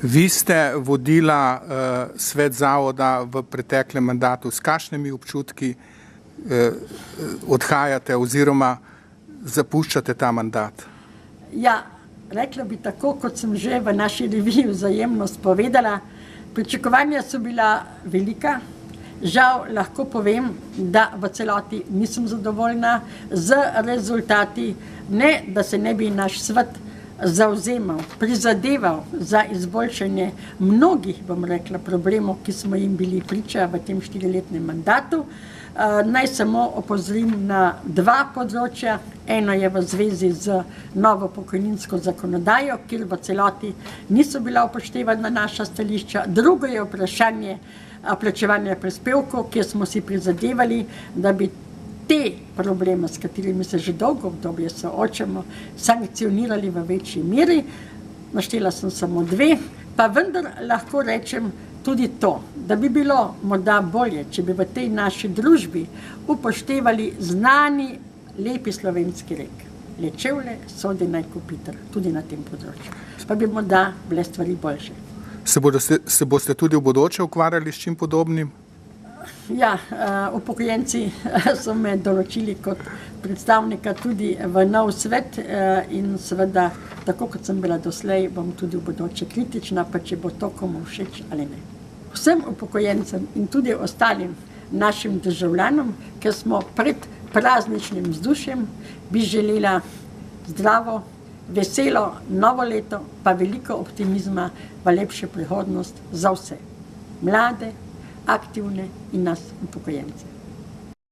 Vi ste vodila svet zavoda v preteklem mandatu. S kakšnimi občutki odhajate oziroma zapuščate ta mandat? Ja, rekla bi tako, kot sem že v naši reviji Vzajemnost povedala, pričakovanja so bila velika. Žal lahko povem, da v celoti nisem zadovoljna z rezultati, ne da se ne bi naš svet zavzemal, prizadeval za izboljšanje mnogih, bom rekla, problemov, ki smo jim bili priča v tem 4-letnem mandatu. Naj samo opozorim na 2 področja. Eno je v zvezi z novo pokojninsko zakonodajo, kjer v celoti niso bila upoštevana naša stališča. Drugo je vprašanje plačevanja prispevkov, kjer smo si prizadevali, da bi te probleme, s katerimi se že dolgo obdobje soočamo, sankcionirali v večji meri. Naštela sem samo 2, pa vendar lahko rečem tudi to, da bi bilo morda bolje, če bi v tej naši družbi upoštevali znani lepi slovenski rek. Le čevlje sodi naj kopitar, tudi na tem področju. Pa bi morda bile stvari boljše. Se boste tudi v bodoče ukvarjali s čim podobnim? Ja, upokojenci so me določili kot predstavnika tudi v nov svet in seveda, tako kot sem bila doslej, bom tudi v bodoče kritična, pa če bo to komu všeč ali ne. Vsem upokojencem in tudi ostalim našim državljanom, ker smo pred prazničnim vzdušjem, bi želela zdravo, veselo novo leto, pa veliko optimizma v lepšo prihodnost za vse. Mlade, aktivne in nas upokojence.